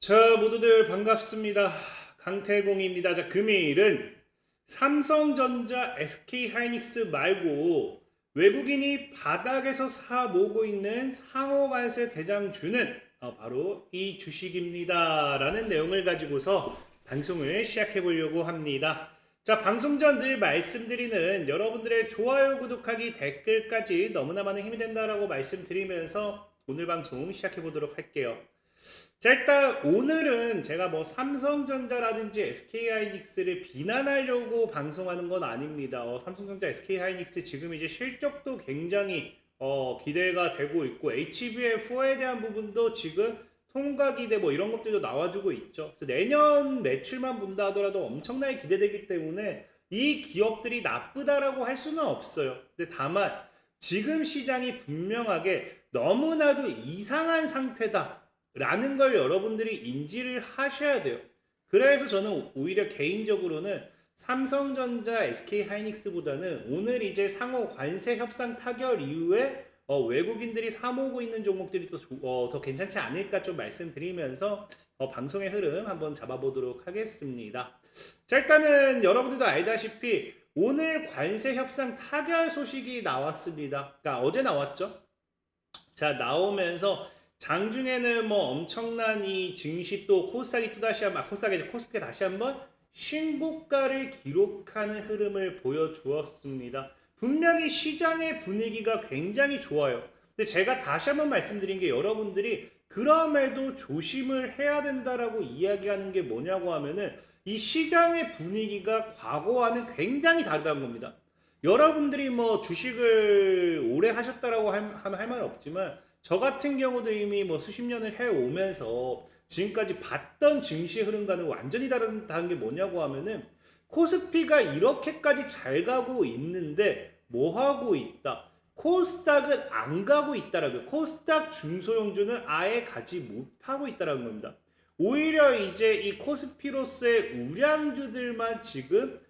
자, 모두들 반갑습니다. 강태공입니다. 자, 금일은 삼성전자, SK하이닉스 말고 외국인이 바닥에서 사 모으고 있는 상호관세 대장주는 바로 이 주식입니다. 라는 내용을 가지고서 방송을 시작해 보려고 합니다. 자, 방송 전 늘 말씀드리는 여러분들의 좋아요, 구독하기, 댓글까지 너무나 많은 힘이 된다라고 말씀드리면서 오늘 방송 시작해 보도록 할게요. 자, 일단 오늘은 제가 뭐 삼성전자라든지 SK하이닉스를 비난하려고 방송하는 건 아닙니다. 삼성전자, SK하이닉스 지금 이제 실적도 굉장히 기대가 되고 있고 HBM4에 대한 부분도 지금 통과 기대 뭐 이런 것들도 나와주고 있죠. 그래서 내년 매출만 본다 하더라도 엄청나게 기대되기 때문에 이 기업들이 나쁘다라고 할 수는 없어요. 근데 다만 지금 시장이 분명하게 너무나도 이상한 상태다 라는 걸 여러분들이 인지를 하셔야 돼요. 그래서 저는 오히려 개인적으로는 삼성전자, SK하이닉스보다는 오늘 이제 상호 관세 협상 타결 이후에 외국인들이 사모으고 있는 종목들이 더 괜찮지 않을까 좀 말씀드리면서 방송의 흐름 한번 잡아보도록 하겠습니다. 자, 일단은 여러분들도 알다시피 오늘 관세 협상 타결 소식이 나왔습니다. 그러니까 어제 나왔죠. 자, 나오면서 장중에는 뭐 엄청난 이 증시 또 코스닥이 또 다시 한번 코스피가 다시 한번 신고가를 기록하는 흐름을 보여주었습니다. 분명히 시장의 분위기가 굉장히 좋아요. 근데 제가 다시 한번 말씀드린 게 여러분들이 그럼에도 조심을 해야 된다라고 이야기하는 게 뭐냐고 하면은 이 시장의 분위기가 과거와는 굉장히 다르다는 겁니다. 여러분들이 뭐 주식을 오래 하셨다라고 하면 할 말은 없지만 저 같은 경우도 이미 뭐 수십 년을 해오면서 지금까지 봤던 증시 흐름과는 완전히 다른 게 뭐냐고 하면은 코스피가 이렇게까지 잘 가고 있는데 뭐 하고 있다? 코스닥은 안 가고 있다라고요. 코스닥 중소형주는 아예 가지 못하고 있다라는 겁니다. 오히려 이제 이 코스피로서의 우량주들만 지금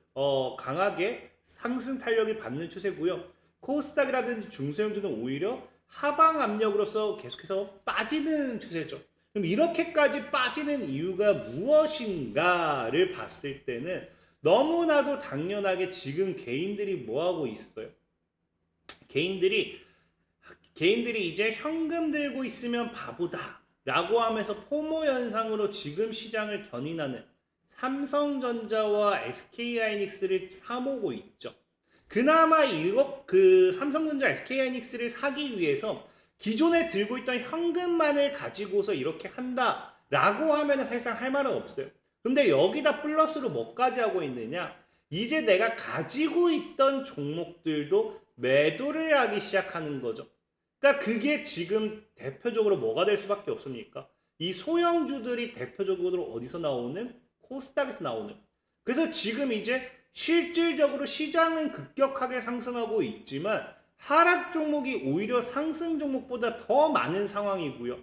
강하게 상승 탄력이 받는 추세고요. 코스닥이라든지 중소형주는 오히려 하방 압력으로서 계속해서 빠지는 추세죠. 그럼 이렇게까지 빠지는 이유가 무엇인가를 봤을 때는 너무나도 당연하게 지금 개인들이 뭐 하고 있어요? 개인들이 이제 현금 들고 있으면 바보다 라고 하면서 포모 현상으로 지금 시장을 견인하는 삼성전자와 SK하이닉스를 사모으고 있죠. 그나마 삼성전자, SK하이닉스를 사기 위해서 기존에 들고 있던 현금만을 가지고서 이렇게 한다라고 하면 사실상 할 말은 없어요. 근데 여기다 플러스로 뭐까지 하고 있느냐? 이제 내가 가지고 있던 종목들도 매도를 하기 시작하는 거죠. 그러니까 그게 지금 대표적으로 뭐가 될 수밖에 없습니까? 이 소형주들이 대표적으로 어디서 나오는? 코스닥에서 나오는. 그래서 지금 이제 실질적으로 시장은 급격하게 상승하고 있지만 하락 종목이 오히려 상승 종목보다 더 많은 상황이고요.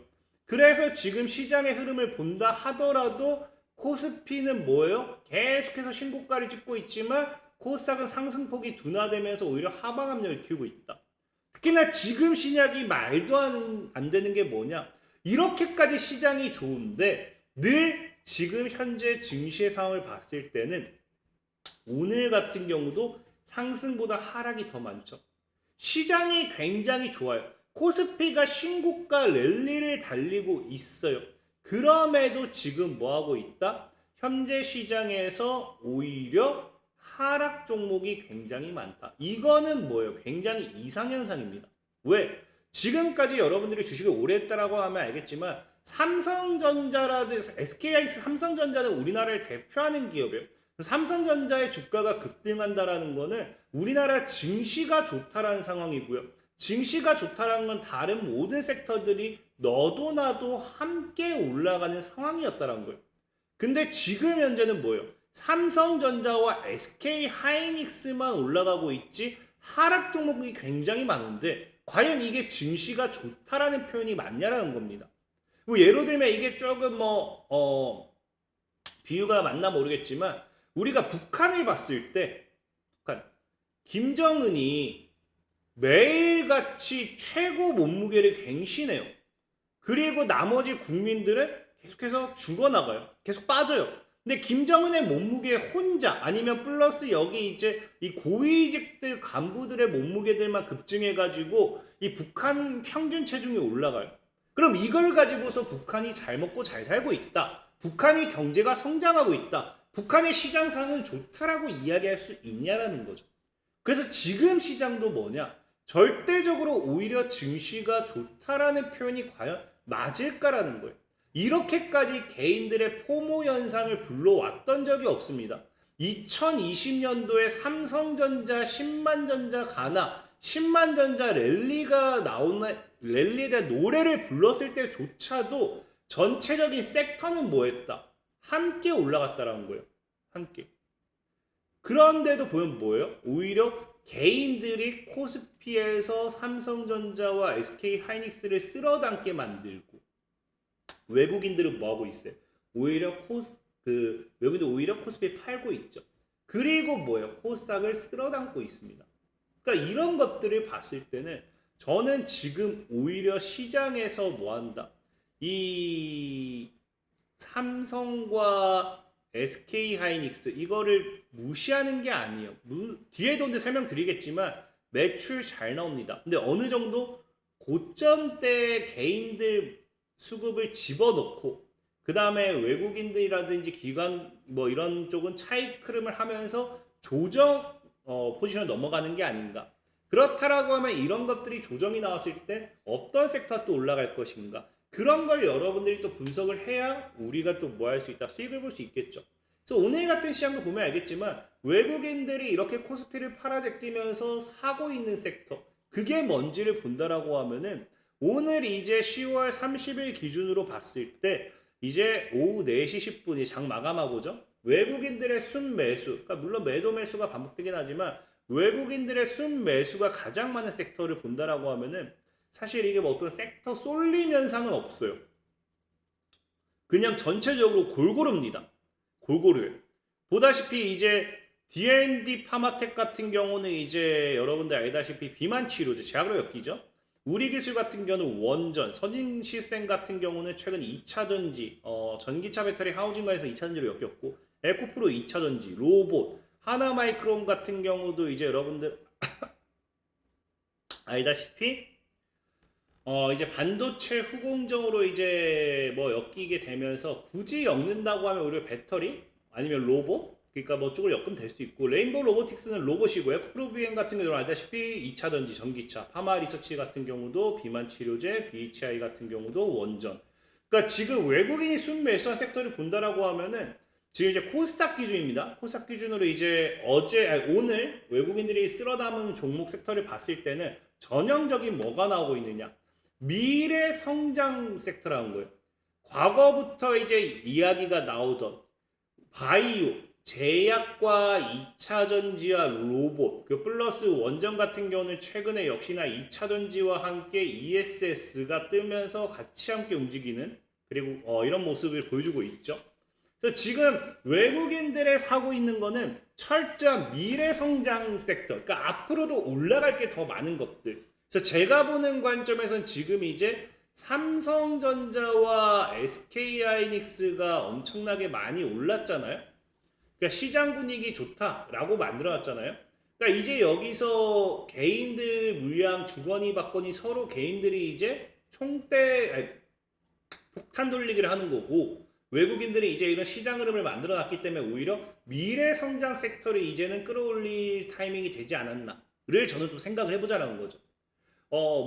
그래서 지금 시장의 흐름을 본다 하더라도 코스피는 뭐예요? 계속해서 신고가를 찍고 있지만 코스닥은 상승폭이 둔화되면서 오히려 하방 압력을 키우고 있다. 특히나 지금 신약이 말도 안 되는 게 뭐냐? 이렇게까지 시장이 좋은데 늘 지금 현재 증시의 상황을 봤을 때는 오늘 같은 경우도 상승보다 하락이 더 많죠. 시장이 굉장히 좋아요. 코스피가 신고가 랠리를 달리고 있어요. 그럼에도 지금 뭐하고 있다? 현재 시장에서 오히려 하락 종목이 굉장히 많다. 이거는 뭐예요? 굉장히 이상현상입니다. 왜? 지금까지 여러분들이 주식을 오래 했다라고 하면 알겠지만 삼성전자라든지 SK하이닉스, 삼성전자는 우리나라를 대표하는 기업이에요. 삼성전자의 주가가 급등한다라는 거는 우리나라 증시가 좋다라는 상황이고요. 증시가 좋다라는 건 다른 모든 섹터들이 너도 나도 함께 올라가는 상황이었다라는 거예요. 근데 지금 현재는 뭐예요? 삼성전자와 SK하이닉스만 올라가고 있지 하락 종목이 굉장히 많은데 과연 이게 증시가 좋다라는 표현이 맞냐라는 겁니다. 뭐 예를 들면 이게 조금 비유가 맞나 모르겠지만 우리가 북한을 봤을 때 북한 김정은이 매일같이 최고 몸무게를 갱신해요. 그리고 나머지 국민들은 계속해서 죽어나가요. 계속 빠져요. 근데 김정은의 몸무게 혼자 아니면 플러스 여기 이제 이 고위직들 간부들의 몸무게들만 급증해가지고 이 북한 평균 체중이 올라가요. 그럼 이걸 가지고서 북한이 잘 먹고 잘 살고 있다. 북한이 경제가 성장하고 있다. 북한의 시장상은 좋다라고 이야기할 수 있냐라는 거죠. 그래서 지금 시장도 뭐냐? 절대적으로 오히려 증시가 좋다라는 표현이 과연 맞을까라는 거예요. 이렇게까지 개인들의 포모 현상을 불러왔던 적이 없습니다. 2020년도에 삼성전자 10만전자 가나 10만전자 랠리에 대한 노래를 불렀을 때조차도 전체적인 섹터는 뭐했다? 함께 올라갔다라는 거예요. 함께. 그런데도 보면 뭐예요? 오히려 개인들이 코스피에서 삼성전자와 SK하이닉스를 쓸어담게 만들고 외국인들은 뭐 하고 있어요? 오히려 외국인들 오히려 코스피 팔고 있죠. 그리고 뭐예요? 코스닥을 쓸어담고 있습니다. 그러니까 이런 것들을 봤을 때는 저는 지금 오히려 시장에서 뭐 한다? 이 삼성과 SK하이닉스 이거를 무시하는 게 아니에요. 뒤에도 근데 설명드리겠지만 매출 잘 나옵니다. 근데 어느 정도 고점대 개인들 수급을 집어넣고 그 다음에 외국인들이라든지 기관 뭐 이런 쪽은 차익 흐름을 하면서 조정 포지션을 넘어가는 게 아닌가. 그렇다라고 하면 이런 것들이 조정이 나왔을 때 어떤 섹터가 또 올라갈 것인가. 그런 걸 여러분들이 또 분석을 해야 우리가 또 뭐 할 수 있다. 수익을 볼 수 있겠죠. 그래서 오늘 같은 시장도 보면 알겠지만 외국인들이 이렇게 코스피를 팔아제끼면서 사고 있는 섹터 그게 뭔지를 본다라고 하면은 오늘 이제 10월 30일 기준으로 봤을 때 이제 오후 4시 10분이 장 마감하고죠. 외국인들의 순매수, 그러니까 물론 매도 매수가 반복되긴 하지만 외국인들의 순매수가 가장 많은 섹터를 본다라고 하면은 사실 이게 뭐 어떤 섹터 쏠림 현상은 없어요. 그냥 전체적으로 골고루입니다. 골고루예요. 보다시피 이제 D&D 파마텍 같은 경우는 이제 여러분들 알다시피 비만 치료제 제약으로 엮이죠. 우리기술 같은 경우는 원전, 선인시스템 같은 경우는 최근 2차전지, 전기차 배터리 하우징가에서 2차전지로 엮였고 에코프로 2차전지, 로봇, 하나마이크론 같은 경우도 이제 여러분들 알다시피 이제 반도체 후공정으로 이제 뭐 엮이게 되면서 굳이 엮는다고 하면 오히려 배터리 아니면 로봇 그러니까 뭐 쪽을 엮으면 될 수 있고 레인보우 로보틱스는 로봇이고 에코프로 비행 같은 경우는 알다시피 2차전지 전기차 파마 리서치 같은 경우도 비만 치료제 BHI 같은 경우도 원전 그러니까 지금 외국인이 순매수한 섹터를 본다라고 하면은 지금 이제 코스닥 기준입니다. 코스닥 기준으로 이제 오늘 외국인들이 쓸어담은 종목 섹터를 봤을 때는 전형적인 뭐가 나오고 있느냐 미래 성장 섹터라는 거예요. 과거부터 이제 이야기가 나오던 바이오, 제약과 2차전지와 로봇, 그 플러스 원전 같은 경우는 최근에 역시나 2차전지와 함께 ESS가 뜨면서 같이 함께 움직이는 그리고 이런 모습을 보여주고 있죠. 그래서 지금 외국인들의 사고 있는 거는 철저한 미래 성장 섹터, 그러니까 앞으로도 올라갈 게 더 많은 것들. 그래서 제가 보는 관점에선 지금 이제 삼성전자와 SK하이닉스가 엄청나게 많이 올랐잖아요. 그러니까 시장 분위기 좋다라고 만들어놨잖아요. 그러니까 이제 여기서 개인들 물량 주거니 받거니 서로 개인들이 이제 폭탄 돌리기를 하는 거고 외국인들이 이제 이런 시장 흐름을 만들어놨기 때문에 오히려 미래 성장 섹터를 이제는 끌어올릴 타이밍이 되지 않았나를 저는 좀 생각을 해보자라는 거죠.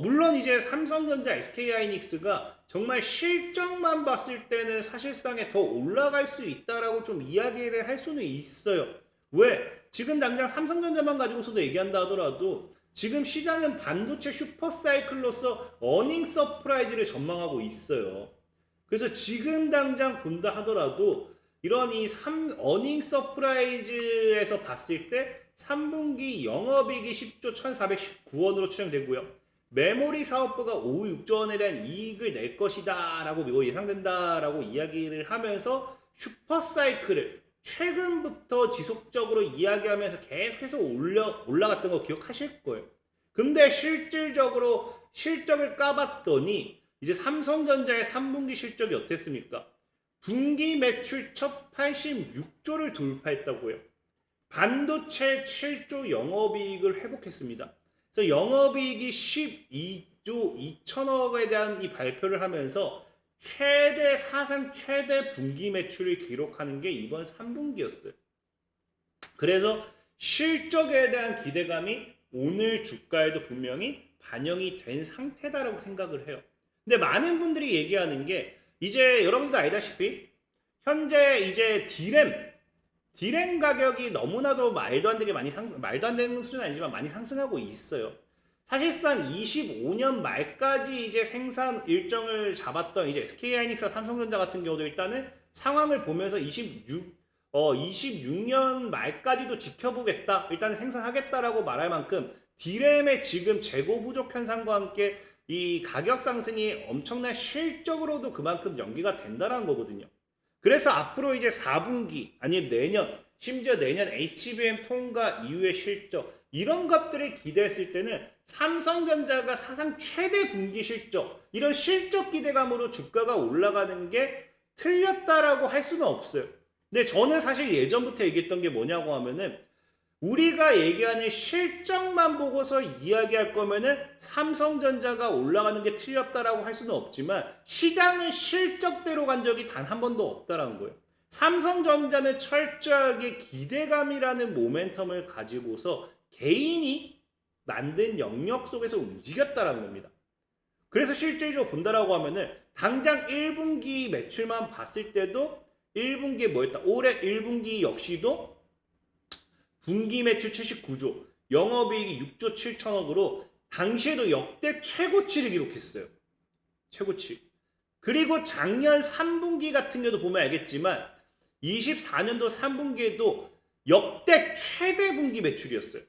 물론 이제 삼성전자, SK하이닉스가 정말 실적만 봤을 때는 사실상에 더 올라갈 수 있다라고 좀 이야기를 할 수는 있어요. 왜? 지금 당장 삼성전자만 가지고서도 얘기한다 하더라도 지금 시장은 반도체 슈퍼사이클로서 어닝 서프라이즈를 전망하고 있어요. 그래서 지금 당장 본다 하더라도 이런 어닝 서프라이즈에서 봤을 때 3분기 영업이익이 10조 1419원으로 추정되고요. 메모리 사업부가 5, 6조 원에 대한 이익을 낼 것이다 라고 예상된다 라고 이야기를 하면서 슈퍼사이클을 최근부터 지속적으로 이야기하면서 계속해서 올라갔던 거 기억하실 거예요. 근데 실질적으로 실적을 까봤더니 이제 삼성전자의 3분기 실적이 어땠습니까? 분기 매출 첫 86조를 돌파했다고요. 반도체 7조 영업이익을 회복했습니다. 그래서 영업이익이 12조 2천억에 대한 이 발표를 하면서 사상 최대 분기 매출을 기록하는 게 이번 3분기였어요. 그래서 실적에 대한 기대감이 오늘 주가에도 분명히 반영이 된 상태다라고 생각을 해요. 근데 많은 분들이 얘기하는 게 이제 여러분도 알다시피 현재 이제 디램 가격이 너무나도 말도 안 되는 수준은 아니지만 많이 상승하고 있어요. 사실상 25년 말까지 이제 생산 일정을 잡았던 이제 SK하이닉스와 삼성전자 같은 경우도 일단은 상황을 보면서 26년 말까지도 지켜보겠다. 일단 생산하겠다라고 말할 만큼 디램의 지금 재고 부족 현상과 함께 이 가격 상승이 엄청난 실적으로도 그만큼 연기가 된다는 거거든요. 그래서 앞으로 이제 4분기 아니면 내년 심지어 내년 HBM 통과 이후의 실적 이런 것들을 기대했을 때는 삼성전자가 사상 최대 분기 실적 이런 실적 기대감으로 주가가 올라가는 게 틀렸다라고 할 수는 없어요. 근데 저는 사실 예전부터 얘기했던 게 뭐냐고 하면은 우리가 얘기하는 실적만 보고서 이야기할 거면은 삼성전자가 올라가는 게 틀렸다라고 할 수는 없지만 시장은 실적대로 간 적이 단 한 번도 없다라는 거예요. 삼성전자는 철저하게 기대감이라는 모멘텀을 가지고서 개인이 만든 영역 속에서 움직였다라는 겁니다. 그래서 실질적으로 본다라고 하면은 당장 1분기 매출만 봤을 때도 1분기에 뭐였다? 올해 1분기 역시도 분기 매출 79조, 영업이익이 6조 7천억으로 당시에도 역대 최고치를 기록했어요. 최고치. 그리고 작년 3분기 같은 경우도 보면 알겠지만 24년도 3분기에도 역대 최대 분기 매출이었어요.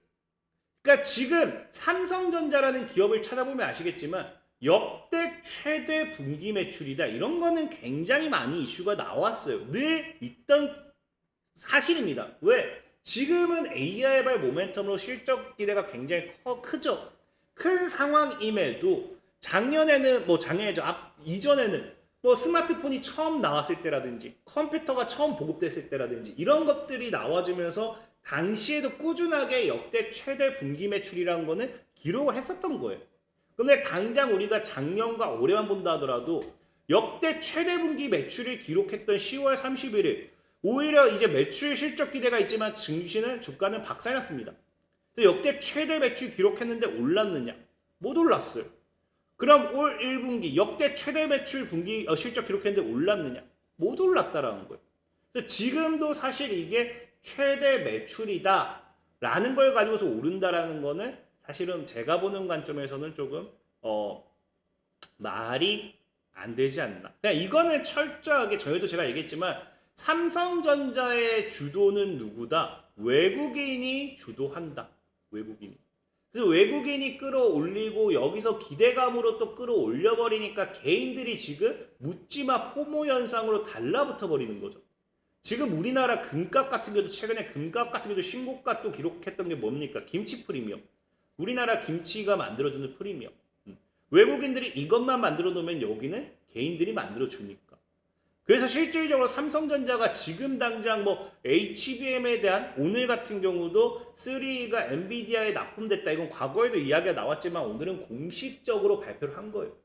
그러니까 지금 삼성전자라는 기업을 찾아보면 아시겠지만 역대 최대 분기 매출이다. 이런 거는 굉장히 많이 이슈가 나왔어요. 늘 있던 사실입니다. 왜? 지금은 AR발 모멘텀으로 실적 기대가 굉장히 크죠. 큰 상황임에도 작년에는 이전에는 스마트폰이 처음 나왔을 때라든지 컴퓨터가 처음 보급됐을 때라든지 이런 것들이 나와주면서 당시에도 꾸준하게 역대 최대 분기 매출이라는 거는 기록을 했었던 거예요. 근데 당장 우리가 작년과 올해만 본다 하더라도 역대 최대 분기 매출을 기록했던 10월 31일 오히려 이제 매출 실적 기대가 있지만 주가는 박살났습니다. 역대 최대 매출 기록했는데 올랐느냐? 못 올랐어요. 그럼 올 1분기 역대 최대 매출 분기 실적 기록했는데 올랐느냐? 못 올랐다라는 거예요. 그래서 지금도 사실 이게 최대 매출이다라는 걸 가지고서 오른다라는 거는 사실은 제가 보는 관점에서는 조금 말이 안 되지 않나. 그냥 이거는 철저하게 저희도 제가 얘기했지만 삼성전자의 주도는 누구다? 외국인이 주도한다. 외국인이. 그래서 외국인이 끌어올리고 여기서 기대감으로 또 끌어올려버리니까 개인들이 지금 묻지마 포모 현상으로 달라붙어 버리는 거죠. 지금 우리나라 금값 같은 경우도 최근에 금값 같은 경우도 신고가 또 기록했던 게 뭡니까? 김치 프리미엄. 우리나라 김치가 만들어주는 프리미엄. 외국인들이 이것만 만들어 놓으면 여기는 개인들이 만들어 주니까. 그래서 실질적으로 삼성전자가 지금 당장 HBM에 대한 오늘 같은 경우도 3가 엔비디아에 납품됐다. 이건 과거에도 이야기가 나왔지만 오늘은 공식적으로 발표를 한 거예요.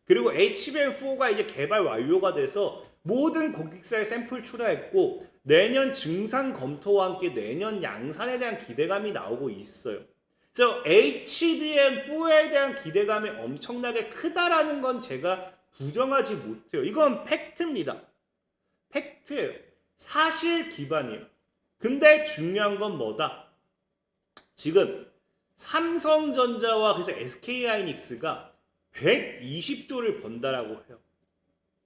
그리고 HBM4가 이제 개발 완료가 돼서 모든 고객사에 샘플 출하했고 내년 증상 검토와 함께 내년 양산에 대한 기대감이 나오고 있어요. 그래서 HBM4에 대한 기대감이 엄청나게 크다라는 건 제가 부정하지 못해요. 이건 팩트입니다. 팩트예요. 사실 기반이에요. 근데 중요한 건 뭐다? 지금 삼성전자와 그래서 SK하이닉스가 120조를 번다라고 해요.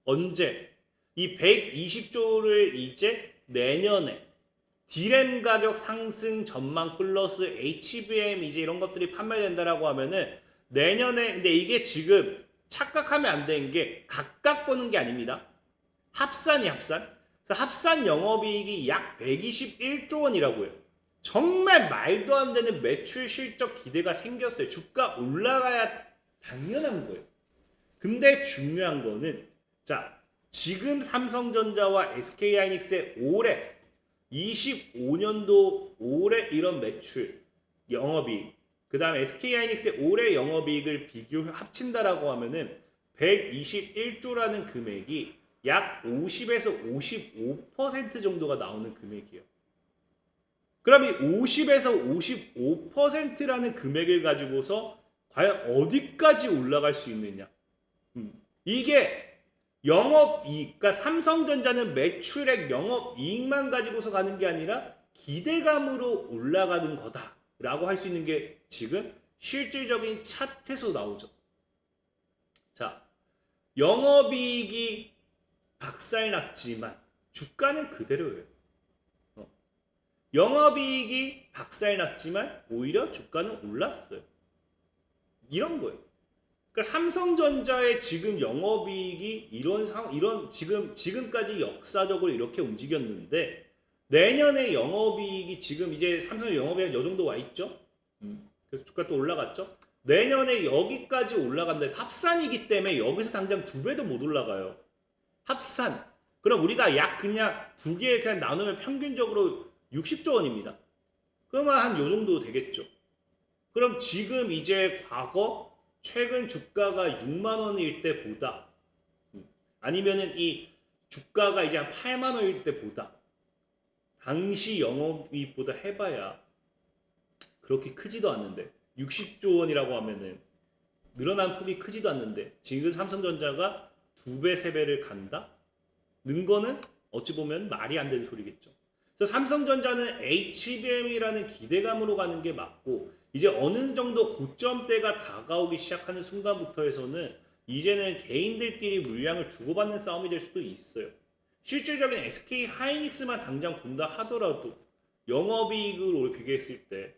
언제? 이 120조를 이제 내년에 디램 가격 상승 전망 플러스 HBM 이제 이런 것들이 판매된다라고 하면은 내년에 근데 이게 지금 착각하면 안 되는 게 각각 보는 게 아닙니다. 합산이 합산. 그래서 합산 영업이익이 약 121조 원이라고 해요. 정말 말도 안 되는 매출 실적 기대가 생겼어요. 주가 올라가야 당연한 거예요. 근데 중요한 거는 지금 삼성전자와 SK하이닉스의 올해 25년도 올해 이런 매출, 영업이익, 그 다음 SK하이닉스의 올해 영업이익을 비교 합친다라고 하면은 121조라는 금액이 약 50에서 55% 정도가 나오는 금액이에요. 그럼 이 50에서 55%라는 금액을 가지고서 과연 어디까지 올라갈 수 있느냐? 이게 영업이익, 그러니까 삼성전자는 매출액 영업이익만 가지고서 가는 게 아니라 기대감으로 올라가는 거다라고 할 수 있는 게 지금 실질적인 차트에서 나오죠. 자, 영업이익이 박살났지만 주가는 그대로예요. 영업이익이 박살났지만 오히려 주가는 올랐어요. 이런 거예요. 그러니까 삼성전자의 지금 영업이익이 이런 지금까지 역사적으로 이렇게 움직였는데 내년에 영업이익이 지금 이제 삼성 영업이익 요 정도 와 있죠. 그래서 주가 또 올라갔죠. 내년에 여기까지 올라간다. 합산이기 때문에 여기서 당장 2배도 못 올라가요. 합산. 그럼 우리가 약 그냥 두 개 그냥 나누면 평균적으로 60조 원입니다. 그러면 한 요 정도 되겠죠. 그럼 지금 이제 과거 최근 주가가 6만 원일 때보다 아니면은 이 주가가 이제 한 8만 원일 때보다 당시 영업이익보다 해봐야 그렇게 크지도 않는데 60조 원이라고 하면은 늘어난 폭이 크지도 않는데 지금 삼성전자가 2배, 3배를 간다? 는 거는 어찌 보면 말이 안 되는 소리겠죠. 그래서 삼성전자는 HBM이라는 기대감으로 가는 게 맞고 이제 어느 정도 고점대가 다가오기 시작하는 순간부터 해서는 이제는 개인들끼리 물량을 주고받는 싸움이 될 수도 있어요. 실질적인 SK 하이닉스만 당장 본다 하더라도 영업이익으로 비교했을 때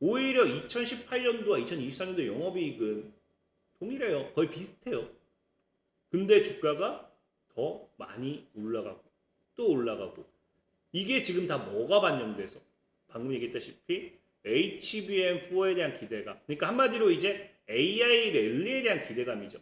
오히려 2018년도와 2024년도 영업이익은 동일해요. 거의 비슷해요. 근데 주가가 더 많이 올라가고 또 올라가고 이게 지금 다 뭐가 반영돼서 방금 얘기했다시피 HBM4에 대한 기대감. 그러니까 한마디로 이제 AI 랠리에 대한 기대감이죠.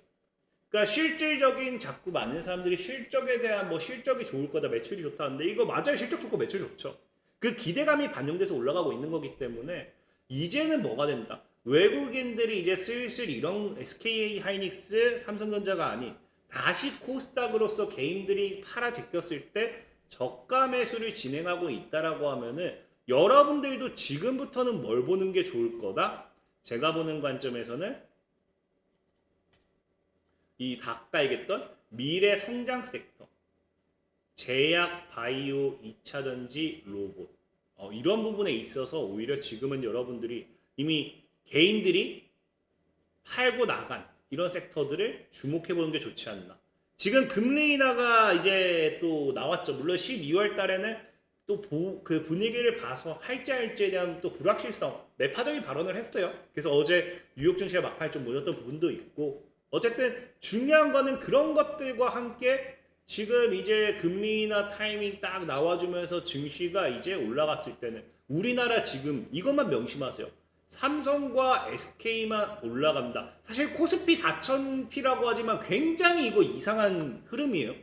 그러니까 실질적인 자꾸 많은 사람들이 실적에 대한 뭐 실적이 좋을 거다, 매출이 좋다 하는데 이거 맞아요. 실적 좋고 매출 좋죠. 그 기대감이 반영돼서 올라가고 있는 거기 때문에 이제는 뭐가 된다. 외국인들이 이제 슬슬 이런 SK 하이닉스, 삼성전자가 아닌 다시 코스닥으로서 개인들이 팔아 제꼈을 때 저가 매수를 진행하고 있다라고 하면은 여러분들도 지금부터는 뭘 보는 게 좋을 거다? 제가 보는 관점에서는 이 아까 얘기했던 미래 성장 섹터, 제약, 바이오, 2차전지, 로봇 이런 부분에 있어서 오히려 지금은 여러분들이 이미 개인들이 팔고 나간 이런 섹터들을 주목해 보는 게 좋지 않나. 지금 금리 인하가 이제 또 나왔죠. 물론 12월 달에는 또 그 분위기를 봐서 할지 할지에 대한 또 불확실성, 매파적인 발언을 했어요. 그래서 어제 뉴욕 증시가 막판에 좀 몰렸던 부분도 있고 어쨌든 중요한 거는 그런 것들과 함께 지금 이제 금리 인하 타이밍 딱 나와주면서 증시가 이제 올라갔을 때는 우리나라 지금 이것만 명심하세요. 삼성과 SK만 올라간다. 사실 코스피 4000P라고 하지만 굉장히 이거 이상한 흐름이에요.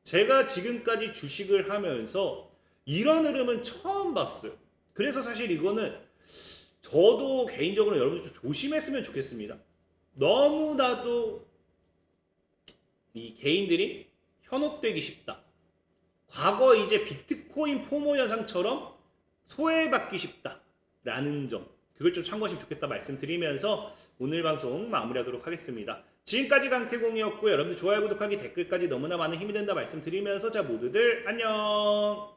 제가 지금까지 주식을 하면서 이런 흐름은 처음 봤어요. 그래서 사실 이거는 저도 개인적으로 여러분들 좀 조심했으면 좋겠습니다. 너무나도 이 개인들이 현혹되기 쉽다. 과거 이제 비트코인 포모 현상처럼 소외받기 쉽다라는 점. 그걸 좀 참고하시면 좋겠다 말씀드리면서 오늘 방송 마무리하도록 하겠습니다. 지금까지 강태공이었고요. 여러분들 좋아요, 구독하기, 댓글까지 너무나 많은 힘이 된다 말씀드리면서 자 모두들 안녕.